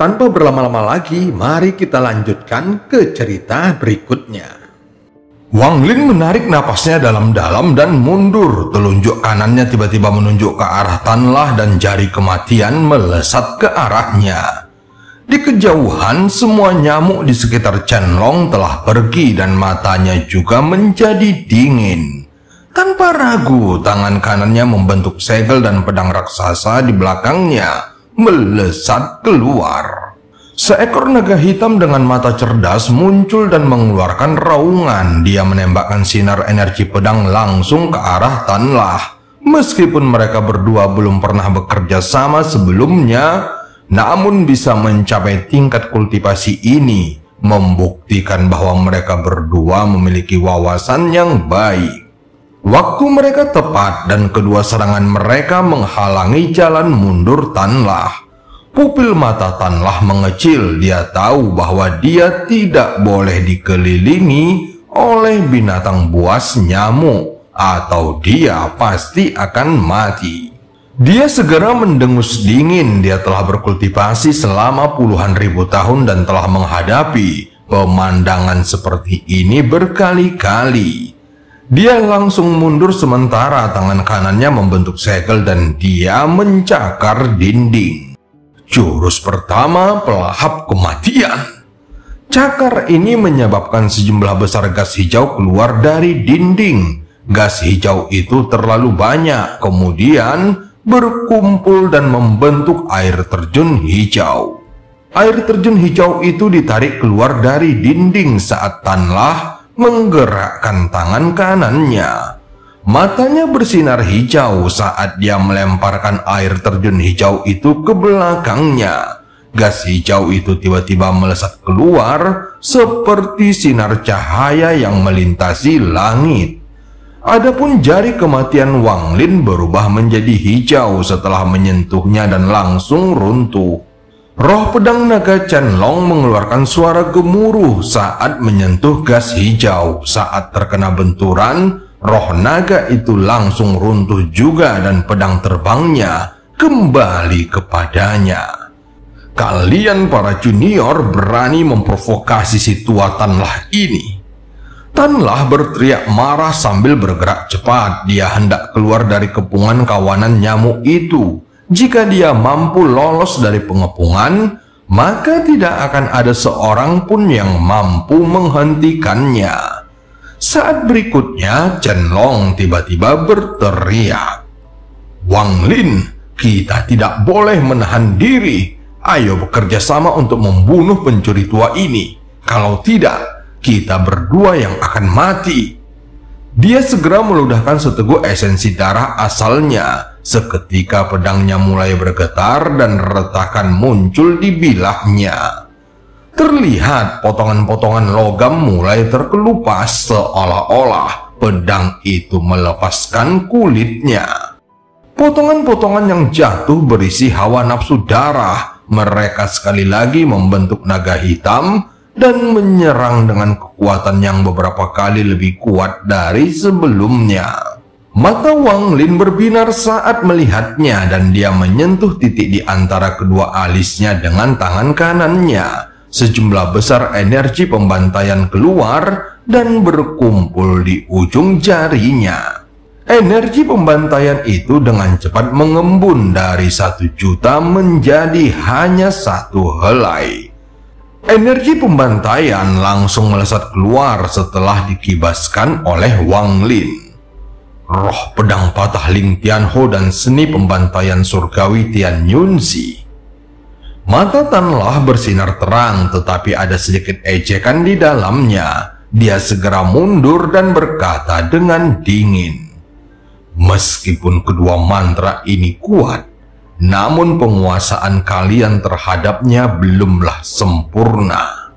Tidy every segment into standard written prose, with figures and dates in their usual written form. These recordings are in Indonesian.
Tanpa berlama-lama lagi, mari kita lanjutkan ke cerita berikutnya. Wang Lin menarik napasnya dalam-dalam dan mundur. Telunjuk kanannya tiba-tiba menunjuk ke arah Tanlah dan jari kematian melesat ke arahnya. Di kejauhan, semua nyamuk di sekitar Chenlong telah pergi dan matanya juga menjadi dingin. Tanpa ragu, tangan kanannya membentuk segel dan pedang raksasa di belakangnya melesat keluar. Seekor naga hitam dengan mata cerdas muncul dan mengeluarkan raungan. Dia menembakkan sinar energi pedang langsung ke arah Tanlah. Meskipun mereka berdua belum pernah bekerja sama sebelumnya, namun bisa mencapai tingkat kultivasi ini membuktikan bahwa mereka berdua memiliki wawasan yang baik. Waktu mereka tepat dan kedua serangan mereka menghalangi jalan mundur Tanlah. Pupil mata Tanlah mengecil. Dia tahu bahwa dia tidak boleh dikelilingi oleh binatang buas nyamuk, atau dia pasti akan mati. Dia segera mendengus dingin. Dia telah berkultivasi selama puluhan ribu tahun dan telah menghadapi pemandangan seperti ini berkali-kali. Dia langsung mundur sementara tangan kanannya membentuk segel dan dia mencakar dinding. Jurus pertama, pelahap kematian. Cakar ini menyebabkan sejumlah besar gas hijau keluar dari dinding. Gas hijau itu terlalu banyak, kemudian berkumpul dan membentuk air terjun hijau. Air terjun hijau itu ditarik keluar dari dinding saat Tanlah menggerakkan tangan kanannya. Matanya bersinar hijau saat dia melemparkan air terjun hijau itu ke belakangnya. Gas hijau itu tiba-tiba melesat keluar seperti sinar cahaya yang melintasi langit. Adapun jari kematian Wang Lin berubah menjadi hijau setelah menyentuhnya dan langsung runtuh. Roh pedang naga Chenlong mengeluarkan suara gemuruh saat menyentuh gas hijau. Saat terkena benturan, roh naga itu langsung runtuh juga dan pedang terbangnya kembali kepadanya. Kalian para junior berani memprovokasi si tua Tanlah ini. Tanlah berteriak marah sambil bergerak cepat. Dia hendak keluar dari kepungan kawanan nyamuk itu. Jika dia mampu lolos dari pengepungan, maka tidak akan ada seorang pun yang mampu menghentikannya. Saat berikutnya, Chenlong tiba-tiba berteriak, "Wang Lin, kita tidak boleh menahan diri. Ayo bekerja sama untuk membunuh pencuri tua ini. Kalau tidak, kita berdua yang akan mati." Dia segera meludahkan seteguk esensi darah asalnya. Seketika pedangnya mulai bergetar dan retakan muncul di bilahnya. Terlihat potongan-potongan logam mulai terkelupas seolah-olah pedang itu melepaskan kulitnya. Potongan-potongan yang jatuh berisi hawa nafsu darah. Mereka sekali lagi membentuk naga hitam dan menyerang dengan kekuatan yang beberapa kali lebih kuat dari sebelumnya. Mata Wang Lin berbinar saat melihatnya dan dia menyentuh titik di antara kedua alisnya dengan tangan kanannya. Sejumlah besar energi pembantaian keluar dan berkumpul di ujung jarinya. Energi pembantaian itu dengan cepat mengembun dari 1 juta menjadi hanya 1 helai. Energi pembantaian langsung melesat keluar setelah dikibaskan oleh Wang Lin. Roh pedang patah Ling Tianho dan seni pembantaian surgawi Tian Yunzi. Mata Tanlah bersinar terang, tetapi ada sedikit ejekan di dalamnya. Dia segera mundur dan berkata dengan dingin, "Meskipun kedua mantra ini kuat, namun penguasaan kalian terhadapnya belumlah sempurna.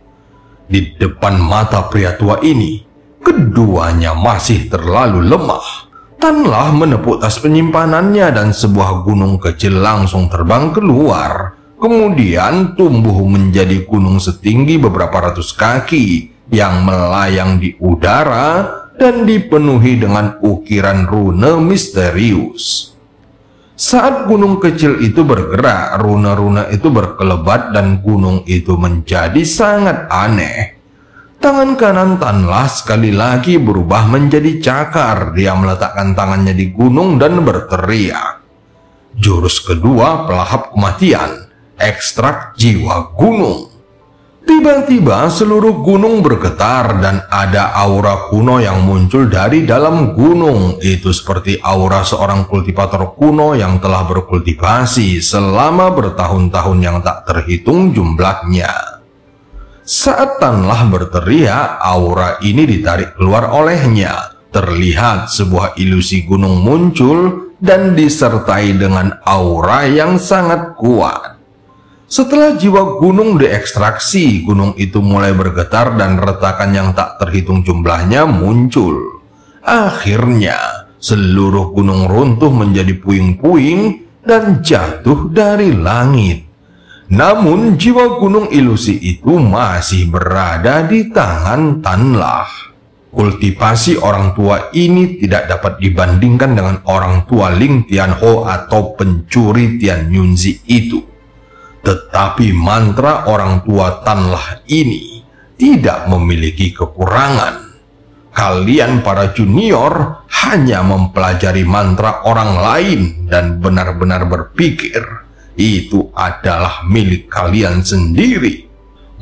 Di depan mata pria tua ini, keduanya masih terlalu lemah." Tanlah menepuk tas penyimpanannya dan sebuah gunung kecil langsung terbang keluar. Kemudian tumbuh menjadi gunung setinggi beberapa ratus kaki yang melayang di udara dan dipenuhi dengan ukiran rune misterius. Saat gunung kecil itu bergerak, runa-runa itu berkelebat dan gunung itu menjadi sangat aneh. Tangan kanan Tanlah sekali lagi berubah menjadi cakar. Dia meletakkan tangannya di gunung dan berteriak. Jurus kedua, pelahap kematian, ekstrak jiwa gunung. Tiba-tiba seluruh gunung bergetar dan ada aura kuno yang muncul dari dalam gunung. Itu seperti aura seorang kultivator kuno yang telah berkultivasi selama bertahun-tahun yang tak terhitung jumlahnya. Saat Tanlah berteriak, aura ini ditarik keluar olehnya. Terlihat sebuah ilusi gunung muncul dan disertai dengan aura yang sangat kuat. Setelah jiwa gunung diekstraksi, gunung itu mulai bergetar dan retakan yang tak terhitung jumlahnya muncul. Akhirnya, seluruh gunung runtuh menjadi puing-puing dan jatuh dari langit. Namun jiwa gunung ilusi itu masih berada di tangan Tanlah. Kultivasi orang tua ini tidak dapat dibandingkan dengan orang tua Ling Tianho atau pencuri Tian Yunzi itu. Tetapi mantra orang tua Tanlah ini tidak memiliki kekurangan. Kalian para junior hanya mempelajari mantra orang lain dan benar-benar berpikir itu adalah milik kalian sendiri.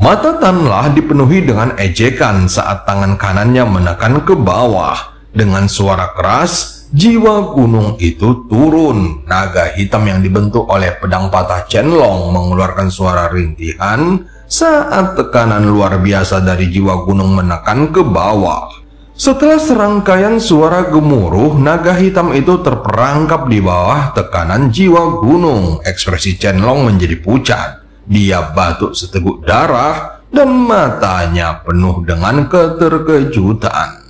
Mata Tanlah dipenuhi dengan ejekan saat tangan kanannya menekan ke bawah. Dengan suara keras, jiwa gunung itu turun. Naga hitam yang dibentuk oleh pedang patah Qianlong mengeluarkan suara rintihan saat tekanan luar biasa dari jiwa gunung menekan ke bawah. Setelah serangkaian suara gemuruh, naga hitam itu terperangkap di bawah tekanan jiwa gunung. Ekspresi Qianlong menjadi pucat. Dia batuk seteguk darah dan matanya penuh dengan keterkejutan.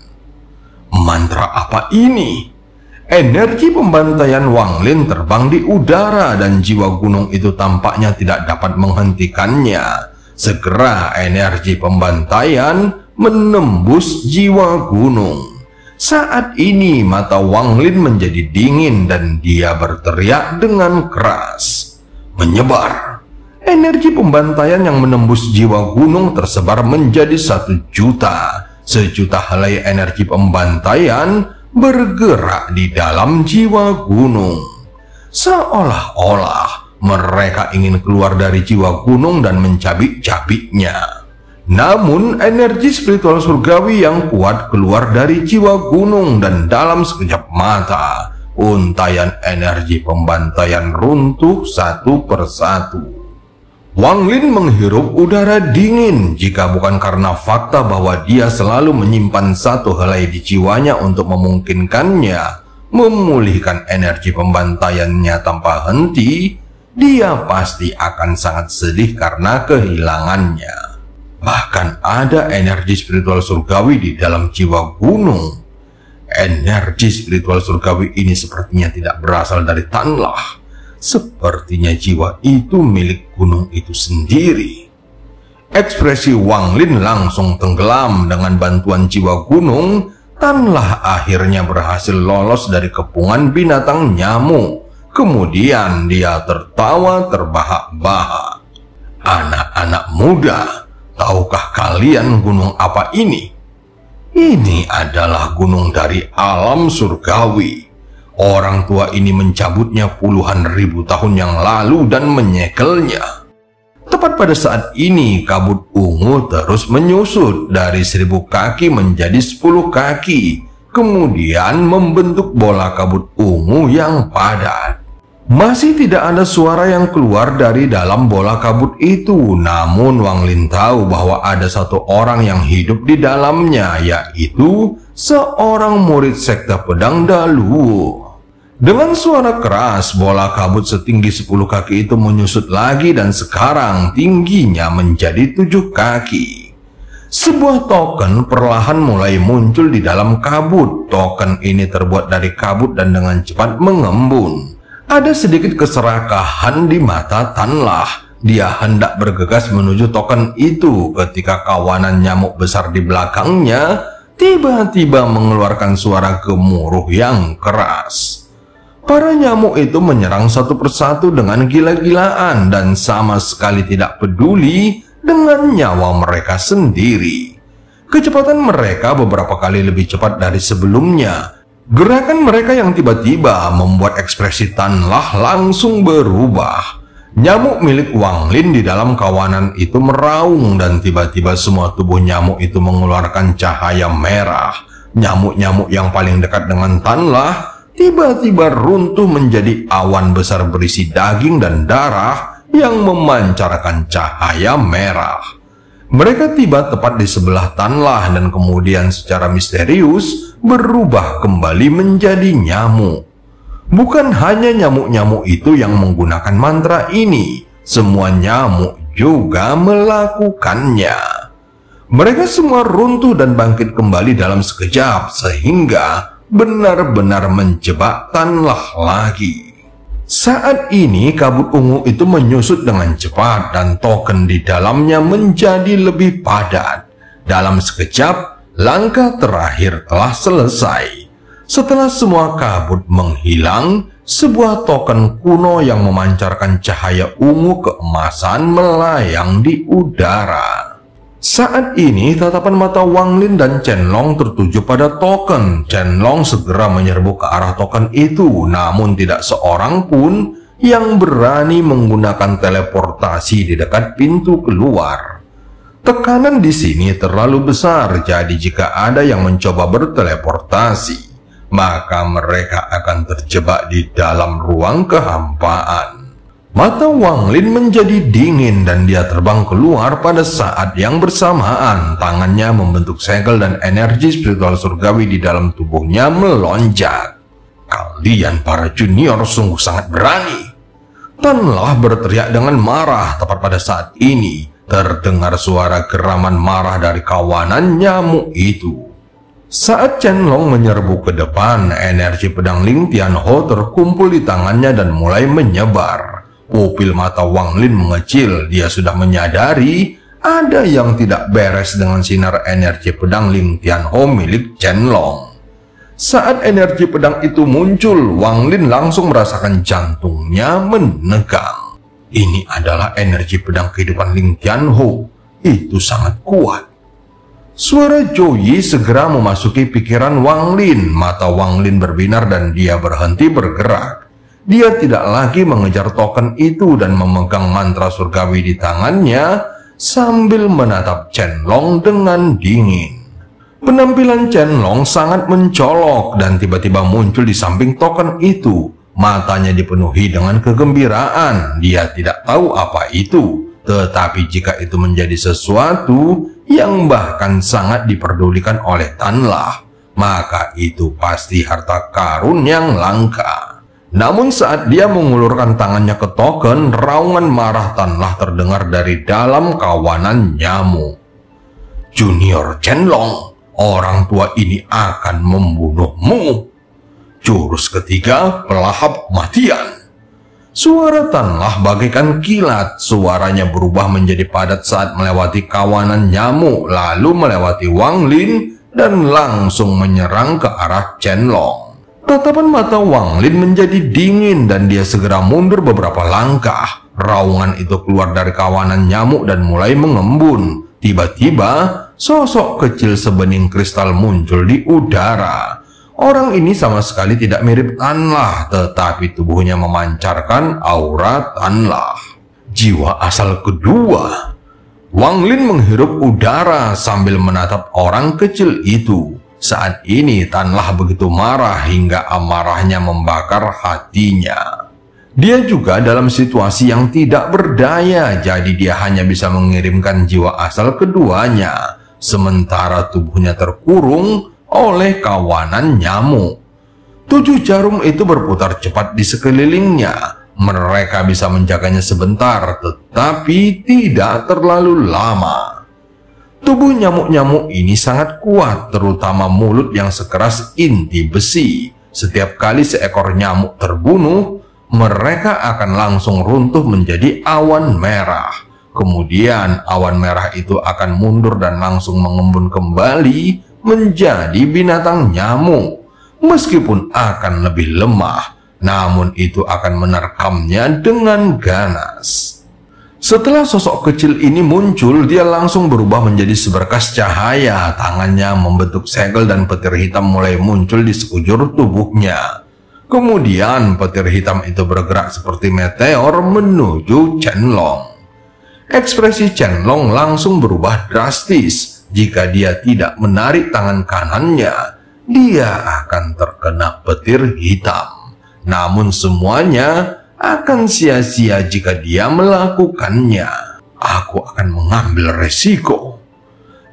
Mantra apa ini? Energi pembantaian Wang Lin terbang di udara dan jiwa gunung itu tampaknya tidak dapat menghentikannya. Segera energi pembantaian menembus jiwa gunung. Saat ini mata Wang Lin menjadi dingin dan dia berteriak dengan keras. Menyebar. Energi pembantaian yang menembus jiwa gunung tersebar menjadi 1 juta. Sejuta helai energi pembantaian bergerak di dalam jiwa gunung. Seolah-olah mereka ingin keluar dari jiwa gunung dan mencabik-cabiknya. Namun energi spiritual surgawi yang kuat keluar dari jiwa gunung dan dalam sekejap mata untayan energi pembantaian runtuh satu persatu. Wang Lin menghirup udara dingin. Jika bukan karena fakta bahwa dia selalu menyimpan 1 helai di jiwanya untuk memungkinkannya memulihkan energi pembantaiannya tanpa henti, dia pasti akan sangat sedih karena kehilangannya. Bahkan ada energi spiritual surgawi di dalam jiwa gunung. Energi spiritual surgawi ini sepertinya tidak berasal dari Tanlah. Sepertinya jiwa itu milik gunung itu sendiri. Ekspresi Wang Lin langsung tenggelam. Dengan bantuan jiwa gunung, Tanlah akhirnya berhasil lolos dari kepungan binatang nyamuk. Kemudian dia tertawa terbahak-bahak. Anak-anak muda, tahukah kalian gunung apa ini? Ini adalah gunung dari alam surgawi. Orang tua ini mencabutnya puluhan ribu tahun yang lalu dan menyekelnya. Tepat pada saat ini, kabut ungu terus menyusut dari 1000 kaki menjadi 10 kaki. Kemudian membentuk bola kabut ungu yang padat. Masih tidak ada suara yang keluar dari dalam bola kabut itu. Namun Wang Lin tahu bahwa ada 1 orang yang hidup di dalamnya, yaitu seorang murid sekte pedang Daluo. Dengan suara keras, bola kabut setinggi 10 kaki itu menyusut lagi dan sekarang tingginya menjadi 7 kaki. Sebuah token perlahan mulai muncul di dalam kabut. Token ini terbuat dari kabut dan dengan cepat mengembun. Ada sedikit keserakahan di mata Tanlah. Dia hendak bergegas menuju token itu ketika kawanan nyamuk besar di belakangnya tiba-tiba mengeluarkan suara gemuruh yang keras. Para nyamuk itu menyerang satu persatu dengan gila-gilaan dan sama sekali tidak peduli dengan nyawa mereka sendiri. Kecepatan mereka beberapa kali lebih cepat dari sebelumnya. Gerakan mereka yang tiba-tiba membuat ekspresi Tanlah langsung berubah. Nyamuk milik Wang Lin di dalam kawanan itu meraung dan tiba-tiba semua tubuh nyamuk itu mengeluarkan cahaya merah. Nyamuk-nyamuk yang paling dekat dengan Tanlah tiba-tiba runtuh menjadi awan besar berisi daging dan darah yang memancarkan cahaya merah. Mereka tiba tepat di sebelah Tanlah dan kemudian secara misterius berubah kembali menjadi nyamuk. Bukan hanya nyamuk-nyamuk itu yang menggunakan mantra ini, semua nyamuk juga melakukannya. Mereka semua runtuh dan bangkit kembali dalam sekejap sehingga benar-benar menjebak Tanlah lagi. Saat ini kabut ungu itu menyusut dengan cepat dan token di dalamnya menjadi lebih padat. Dalam sekejap, langkah terakhir telah selesai. Setelah semua kabut menghilang, sebuah token kuno yang memancarkan cahaya ungu keemasan melayang di udara. Saat ini tatapan mata Wang Lin dan Chen Long tertuju pada token. Chen Long segera menyerbu ke arah token itu, namun tidak seorang pun yang berani menggunakan teleportasi di dekat pintu keluar. Tekanan di sini terlalu besar, jadi jika ada yang mencoba berteleportasi, maka mereka akan terjebak di dalam ruang kehampaan. Mata Wang Lin menjadi dingin dan dia terbang keluar pada saat yang bersamaan. Tangannya membentuk segel dan energi spiritual surgawi di dalam tubuhnya melonjak. Kalian para junior sungguh sangat berani. Tanlah berteriak dengan marah. Tepat pada saat ini terdengar suara geraman marah dari kawanan nyamuk itu. Saat Chen Long menyerbu ke depan, energi pedang Ling Tianho terkumpul di tangannya dan mulai menyebar. Pupil mata Wang Lin mengecil. Dia sudah menyadari ada yang tidak beres dengan sinar energi pedang Ling Tianho milik Chen Long. Saat energi pedang itu muncul, Wang Lin langsung merasakan jantungnya menegang. Ini adalah energi pedang kehidupan Ling Tianho. Itu sangat kuat. Suara Joyi segera memasuki pikiran Wang Lin. Mata Wang Lin berbinar dan dia berhenti bergerak. Dia tidak lagi mengejar token itu dan memegang mantra surgawi di tangannya sambil menatap Chen Long dengan dingin. Penampilan Chen Long sangat mencolok dan tiba-tiba muncul di samping token itu. Matanya dipenuhi dengan kegembiraan. Dia tidak tahu apa itu, tetapi jika itu menjadi sesuatu yang bahkan sangat diperdulikan oleh Tanlah, maka itu pasti harta karun yang langka. Namun saat dia mengulurkan tangannya ke token, raungan marah Tanlah terdengar dari dalam kawanan nyamuk. Junior Chen Long, orang tua ini akan membunuhmu. Jurus ketiga, pelahap kematian. Suara Tanlah bagaikan kilat. Suaranya berubah menjadi padat saat melewati kawanan nyamuk, lalu melewati Wang Lin dan langsung menyerang ke arah Chen Long. Tatapan mata Wang Lin menjadi dingin dan dia segera mundur beberapa langkah. Raungan itu keluar dari kawanan nyamuk dan mulai mengembun. Tiba-tiba, sosok kecil sebening kristal muncul di udara. Orang ini sama sekali tidak mirip Tanlah, tetapi tubuhnya memancarkan aura Tanlah. Jiwa asal kedua. Wang Lin menghirup udara sambil menatap orang kecil itu. Saat ini Tanlah begitu marah hingga amarahnya membakar hatinya. Dia juga dalam situasi yang tidak berdaya, jadi dia hanya bisa mengirimkan jiwa asal keduanya, sementara tubuhnya terkurung oleh kawanan nyamuk. 7 jarum itu berputar cepat di sekelilingnya. Mereka bisa menjaganya sebentar, tetapi tidak terlalu lama. Tubuh nyamuk-nyamuk ini sangat kuat, terutama mulut yang sekeras inti besi. Setiap kali seekor nyamuk terbunuh, mereka akan langsung runtuh menjadi awan merah. Kemudian awan merah itu akan mundur dan langsung mengembun kembali menjadi binatang nyamuk. Meskipun akan lebih lemah, namun itu akan menerkamnya dengan ganas. Setelah sosok kecil ini muncul, dia langsung berubah menjadi seberkas cahaya. Tangannya membentuk segel dan petir hitam mulai muncul di sekujur tubuhnya. Kemudian petir hitam itu bergerak seperti meteor menuju Chen-Long. Ekspresi Chen-Long langsung berubah drastis. Jika dia tidak menarik tangan kanannya, dia akan terkena petir hitam. Namun semuanya akan sia-sia jika dia melakukannya. Aku akan mengambil resiko.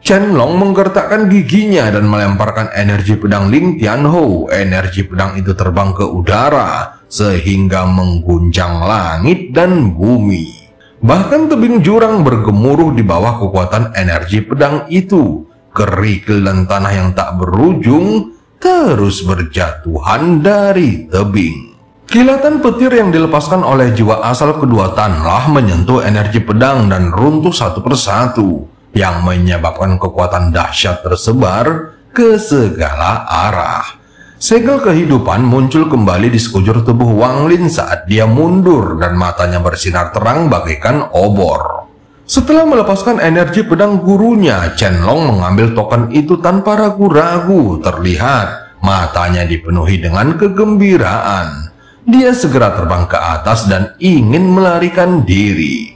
Chen-Long menggertakkan giginya dan melemparkan energi pedang Ling Tianhou. Energi pedang itu terbang ke udara sehingga mengguncang langit dan bumi. Bahkan tebing jurang bergemuruh di bawah kekuatan energi pedang itu. Kerikil dan tanah yang tak berujung terus berjatuhan dari tebing. Kilatan petir yang dilepaskan oleh jiwa asal kedua Tanlah menyentuh energi pedang dan runtuh satu persatu, yang menyebabkan kekuatan dahsyat tersebar ke segala arah. Segel kehidupan muncul kembali di sekujur tubuh Wang Lin saat dia mundur dan matanya bersinar terang bagaikan obor. Setelah melepaskan energi pedang gurunya, Chen-Long mengambil token itu tanpa ragu-ragu. Terlihat matanya dipenuhi dengan kegembiraan. Dia segera terbang ke atas dan ingin melarikan diri.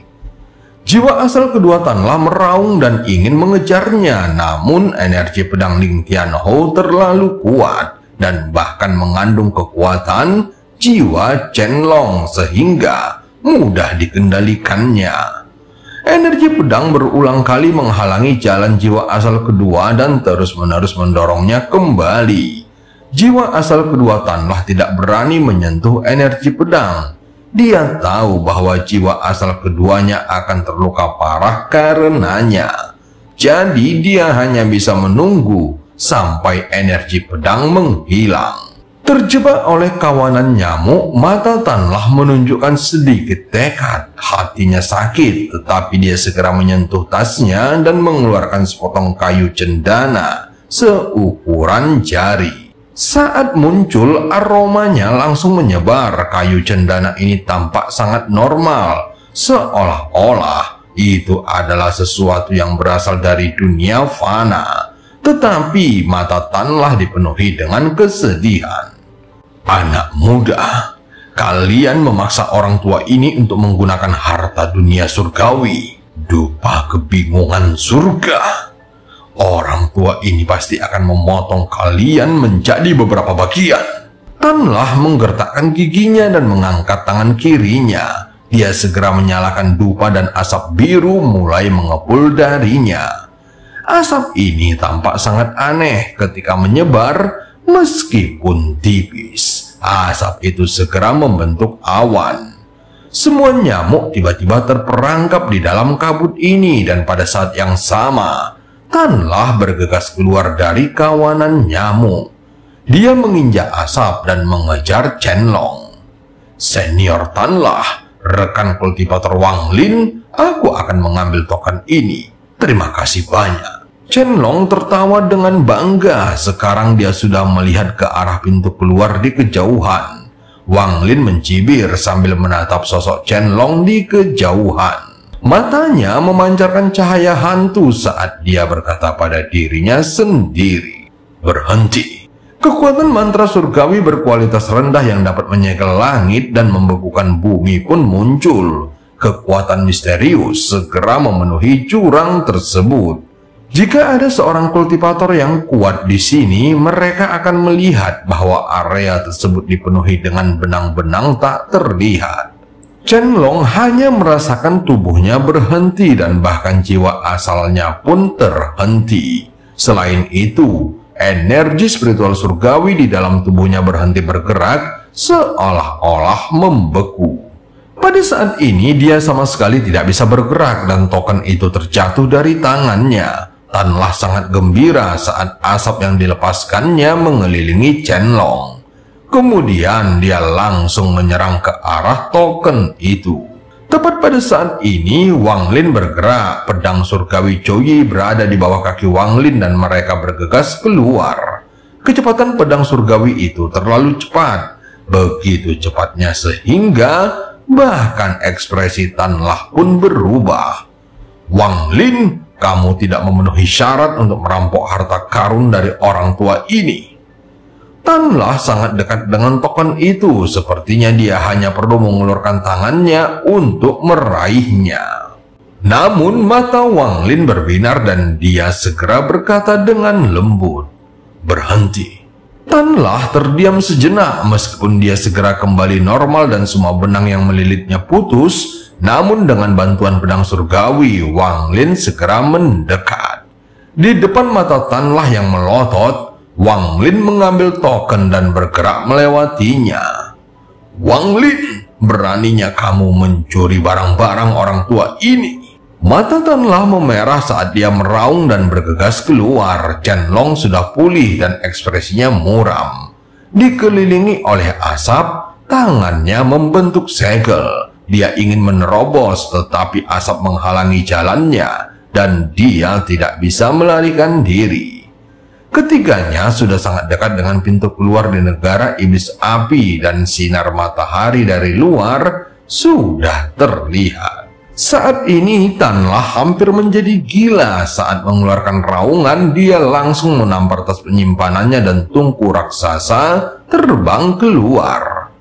Jiwa asal kedua Tanlah meraung dan ingin mengejarnya, namun energi pedang Ling Tianhou terlalu kuat dan bahkan mengandung kekuatan jiwa Chen-Long sehingga mudah dikendalikannya. Energi pedang berulang kali menghalangi jalan jiwa asal kedua dan terus-menerus mendorongnya kembali. Jiwa asal kedua Tanlah tidak berani menyentuh energi pedang. Dia tahu bahwa jiwa asal keduanya akan terluka parah karenanya. Jadi dia hanya bisa menunggu sampai energi pedang menghilang. Terjebak oleh kawanan nyamuk, mata Tanlah menunjukkan sedikit tekad. Hatinya sakit, tetapi dia segera menyentuh tasnya dan mengeluarkan sepotong kayu cendana seukuran jari. Saat muncul, aromanya langsung menyebar. Kayu cendana ini tampak sangat normal, seolah-olah itu adalah sesuatu yang berasal dari dunia fana. Tetapi mata Tanlah dipenuhi dengan kesedihan. Anak muda, kalian memaksa orang tua ini untuk menggunakan harta dunia surgawi. Dupa kebingungan surga. Orang tua ini pasti akan memotong kalian menjadi beberapa bagian. Tanlah menggertakkan giginya dan mengangkat tangan kirinya. Dia segera menyalakan dupa dan asap biru mulai mengepul darinya. Asap ini tampak sangat aneh ketika menyebar meskipun tipis. Asap itu segera membentuk awan. Semua nyamuk tiba-tiba terperangkap di dalam kabut ini dan pada saat yang sama Tanlah bergegas keluar dari kawanan nyamuk. Dia menginjak asap dan mengejar Chen-Long. Senior Tanlah, rekan kultivator Wang Lin, aku akan mengambil token ini. Terima kasih banyak. Chen-Long tertawa dengan bangga. Sekarang dia sudah melihat ke arah pintu keluar di kejauhan. Wang Lin mencibir sambil menatap sosok Chen-Long di kejauhan. Matanya memancarkan cahaya hantu saat dia berkata pada dirinya sendiri, "Berhenti." Kekuatan mantra surgawi berkualitas rendah yang dapat menyegel langit dan membekukan bumi pun muncul. Kekuatan misterius segera memenuhi jurang tersebut. Jika ada seorang kultivator yang kuat di sini, mereka akan melihat bahwa area tersebut dipenuhi dengan benang-benang tak terlihat. Chen-Long hanya merasakan tubuhnya berhenti dan bahkan jiwa asalnya pun terhenti. Selain itu, energi spiritual surgawi di dalam tubuhnya berhenti bergerak seolah-olah membeku. Pada saat ini dia sama sekali tidak bisa bergerak dan token itu terjatuh dari tangannya. Tanlah sangat gembira saat asap yang dilepaskannya mengelilingi Chen-Long. Kemudian dia langsung menyerang ke arah token itu. Tepat pada saat ini Wang Lin bergerak. Pedang surgawi Chouyi berada di bawah kaki Wang Lin dan mereka bergegas keluar. Kecepatan pedang surgawi itu terlalu cepat. begitu cepatnya sehingga bahkan ekspresi Tanlah pun berubah. "Wang Lin, kamu tidak memenuhi syarat untuk merampok harta karun dari orang tua ini." Tanlah sangat dekat dengan token itu, sepertinya dia hanya perlu mengulurkan tangannya untuk meraihnya. Namun mata Wang Lin berbinar dan dia segera berkata dengan lembut, "Berhenti." Tanlah terdiam sejenak meskipun dia segera kembali normal dan semua benang yang melilitnya putus. Namun dengan bantuan pedang surgawi, Wang Lin segera mendekat. Di depan mata Tanlah yang melotot, Wang Lin mengambil token dan bergerak melewatinya. "Wang Lin, beraninya kamu mencuri barang-barang orang tua ini?" Mata Tanlah memerah saat dia meraung dan bergegas keluar. Chen-Long sudah pulih dan ekspresinya muram. Dikelilingi oleh asap, tangannya membentuk segel. Dia ingin menerobos, tetapi asap menghalangi jalannya dan dia tidak bisa melarikan diri. Ketiganya sudah sangat dekat dengan pintu keluar di negara iblis api dan sinar matahari dari luar sudah terlihat. Saat ini Tanlah hampir menjadi gila. Saat mengeluarkan raungan, dia langsung menampar tas penyimpanannya dan tungku raksasa terbang keluar.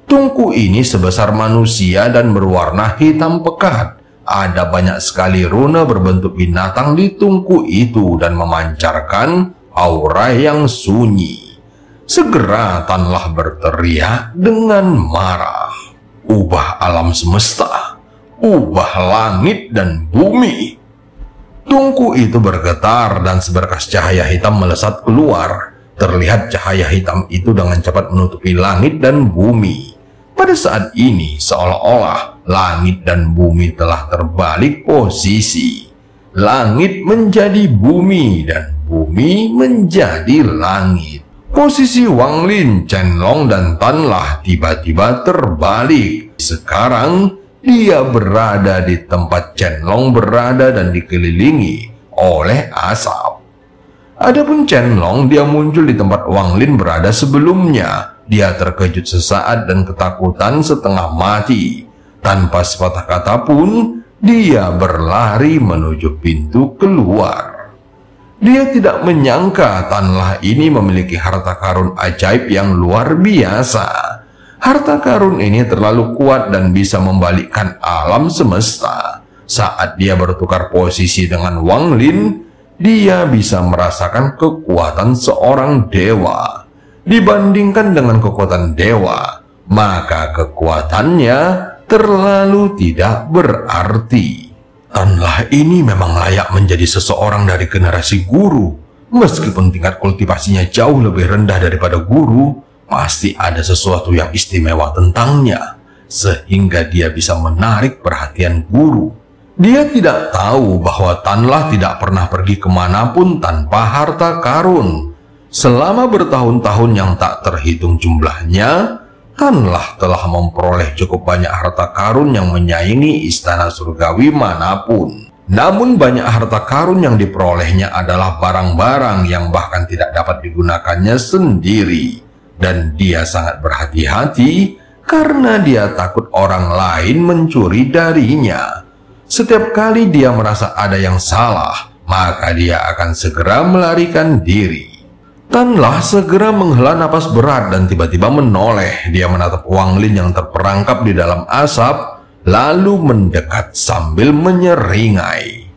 Tungku ini sebesar manusia dan berwarna hitam pekat. Ada banyak sekali runa berbentuk binatang di tungku itu dan memancarkan aura yang sunyi. Segera Tanlah berteriak dengan marah, "Ubah alam semesta, ubah langit dan bumi." Tungku itu bergetar dan seberkas cahaya hitam melesat keluar. Terlihat cahaya hitam itu dengan cepat menutupi langit dan bumi. Pada saat ini seolah-olah langit dan bumi telah terbalik posisi. Langit menjadi bumi dan bumi menjadi langit. Posisi Wang Lin, Chen-Long dan Tanlah tiba-tiba terbalik. Sekarang dia berada di tempat Chen-Long berada dan dikelilingi oleh asap. Adapun Chen-Long, dia muncul di tempat Wang Lin berada sebelumnya. Dia terkejut sesaat dan ketakutan setengah mati. Tanpa sepatah kata pun, dia berlari menuju pintu keluar. Dia tidak menyangka Tanlah ini memiliki harta karun ajaib yang luar biasa. Harta karun ini terlalu kuat dan bisa membalikkan alam semesta. Saat dia bertukar posisi dengan Wang Lin, dia bisa merasakan kekuatan seorang dewa. Dibandingkan dengan kekuatan dewa, maka kekuatannya terlalu tidak berarti. Tanlah ini memang layak menjadi seseorang dari generasi guru. Meskipun tingkat kultivasinya jauh lebih rendah daripada guru, pasti ada sesuatu yang istimewa tentangnya, sehingga dia bisa menarik perhatian guru. Dia tidak tahu bahwa Tanlah tidak pernah pergi kemanapun tanpa harta karun. Selama bertahun-tahun yang tak terhitung jumlahnya, Tanlah telah memperoleh cukup banyak harta karun yang menyaingi istana surgawi manapun. Namun banyak harta karun yang diperolehnya adalah barang-barang yang bahkan tidak dapat digunakannya sendiri. Dan dia sangat berhati-hati karena dia takut orang lain mencuri darinya. Setiap kali dia merasa ada yang salah, maka dia akan segera melarikan diri. Tanlah segera menghela napas berat dan tiba-tiba menoleh. Dia menatap Wang Lin yang terperangkap di dalam asap, lalu mendekat sambil menyeringai.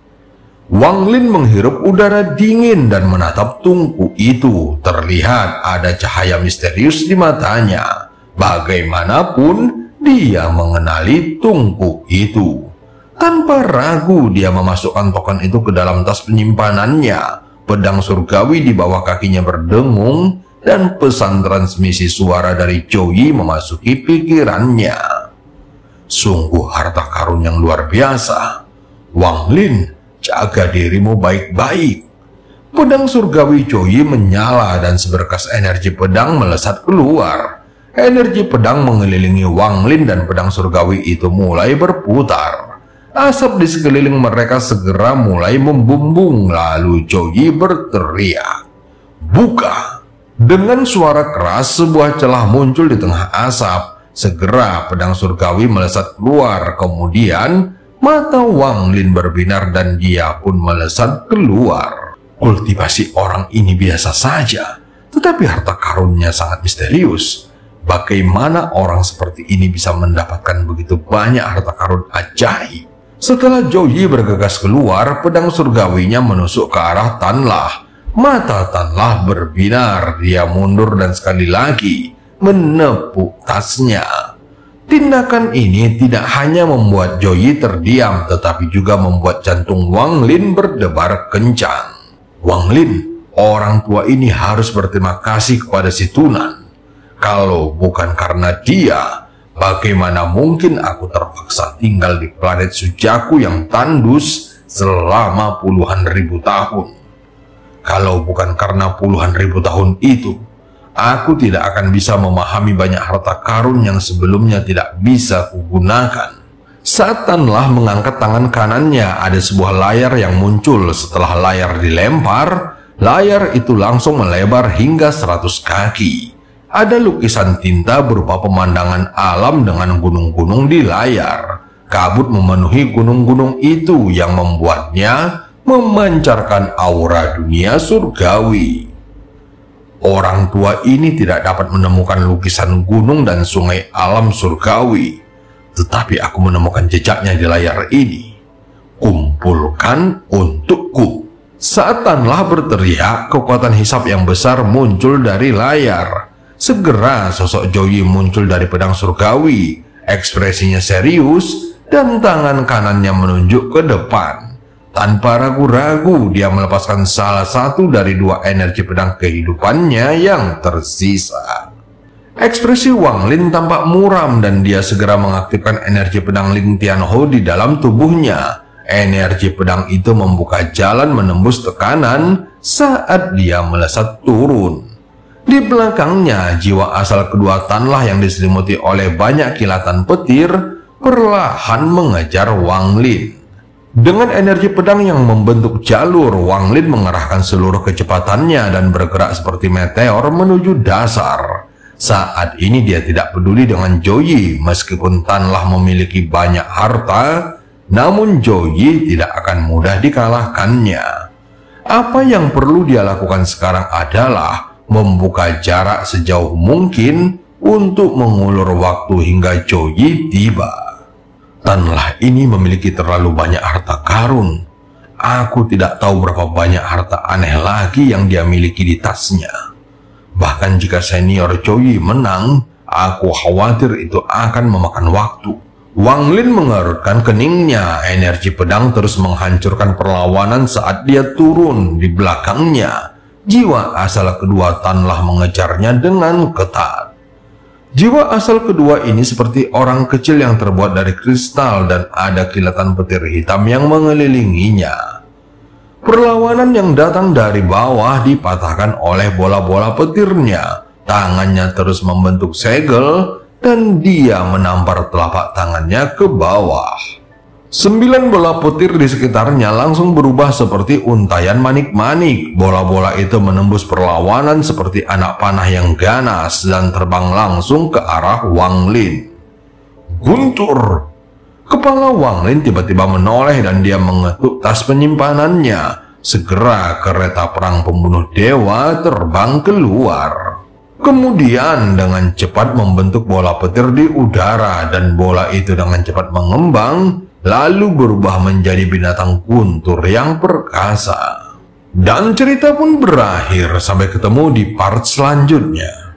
Wang Lin menghirup udara dingin dan menatap tungku itu. Terlihat ada cahaya misterius di matanya. Bagaimanapun, dia mengenali tungku itu. Tanpa ragu, dia memasukkan token itu ke dalam tas penyimpanannya. Pedang surgawi di bawah kakinya berdengung dan pesan transmisi suara dari Joey memasuki pikirannya. Sungguh harta karun yang luar biasa. Wang Lin, jaga dirimu baik-baik. Pedang surgawi Joey menyala dan seberkas energi pedang melesat keluar. Energi pedang mengelilingi Wang Lin dan pedang surgawi itu mulai berputar. Asap di sekeliling mereka segera mulai membumbung, lalu Joey berteriak, "Buka!" Dengan suara keras, sebuah celah muncul di tengah asap. Segera pedang surgawi melesat keluar. Kemudian mata Wang Lin berbinar dan dia pun melesat keluar. Kultivasi orang ini biasa saja, tetapi harta karunnya sangat misterius. Bagaimana orang seperti ini bisa mendapatkan begitu banyak harta karun ajaib? Setelah Zhou Yi bergegas keluar, pedang surgawinya menusuk ke arah Tanlah. Mata Tanlah berbinar, dia mundur dan sekali lagi menepuk tasnya. Tindakan ini tidak hanya membuat Zhou Yi terdiam, tetapi juga membuat jantung Wang Lin berdebar kencang. Wang Lin, orang tua ini harus berterima kasih kepada si Tunan. Kalau bukan karena dia, bagaimana mungkin aku terpaksa tinggal di planet Sujaku yang tandus selama puluhan ribu tahun? Kalau bukan karena puluhan ribu tahun itu, aku tidak akan bisa memahami banyak harta karun yang sebelumnya tidak bisa kugunakan. Saat Tanlah mengangkat tangan kanannya, ada sebuah layar yang muncul. Setelah layar dilempar, layar itu langsung melebar hingga 100 kaki. Ada lukisan tinta berupa pemandangan alam dengan gunung-gunung di layar. Kabut memenuhi gunung-gunung itu yang membuatnya memancarkan aura dunia surgawi. Orang tua ini tidak dapat menemukan lukisan gunung dan sungai alam surgawi, tetapi aku menemukan jejaknya di layar ini. Kumpulkan untukku. Saat Tanlah berteriak, kekuatan hisab yang besar muncul dari layar. Segera sosok Zhou Yi muncul dari pedang surgawi. Ekspresinya serius dan tangan kanannya menunjuk ke depan. Tanpa ragu-ragu, dia melepaskan salah satu dari dua energi pedang kehidupannya yang tersisa. Ekspresi Wang Lin tampak muram dan dia segera mengaktifkan energi pedang Ling Tianhou di dalam tubuhnya. Energi pedang itu membuka jalan menembus tekanan saat dia melesat turun. Di belakangnya, jiwa asal kedua Tanlah yang diselimuti oleh banyak kilatan petir perlahan mengejar Wang Lin. Dengan energi pedang yang membentuk jalur, Wang Lin mengerahkan seluruh kecepatannya dan bergerak seperti meteor menuju dasar. Saat ini dia tidak peduli dengan Zhou Yi. Meskipun Tanlah memiliki banyak harta, namun Zhou Yi tidak akan mudah dikalahkannya. Apa yang perlu dia lakukan sekarang adalah membuka jarak sejauh mungkin untuk mengulur waktu hingga Zhou Yi tiba. Tanlah ini memiliki terlalu banyak harta karun. Aku tidak tahu berapa banyak harta aneh lagi yang dia miliki di tasnya. Bahkan jika senior Zhou Yi menang, aku khawatir itu akan memakan waktu. Wang Lin mengerutkan keningnya. Energi pedang terus menghancurkan perlawanan saat dia turun. Di belakangnya, jiwa asal kedua Tanlah mengejarnya dengan ketat. Jiwa asal kedua ini seperti orang kecil yang terbuat dari kristal dan ada kilatan petir hitam yang mengelilinginya. Perlawanan yang datang dari bawah dipatahkan oleh bola-bola petirnya. Tangannya terus membentuk segel dan dia menampar telapak tangannya ke bawah. 9 bola petir di sekitarnya langsung berubah seperti untayan manik-manik. Bola-bola itu menembus perlawanan seperti anak panah yang ganas dan terbang langsung ke arah Wang Lin. Guntur! Kepala Wang Lin tiba-tiba menoleh dan dia mengetuk tas penyimpanannya. Segera kereta perang pembunuh dewa terbang keluar. Kemudian dengan cepat membentuk bola petir di udara dan bola itu dengan cepat mengembang lalu berubah menjadi binatang guntur yang perkasa. Dan cerita pun berakhir. Sampai ketemu di part selanjutnya.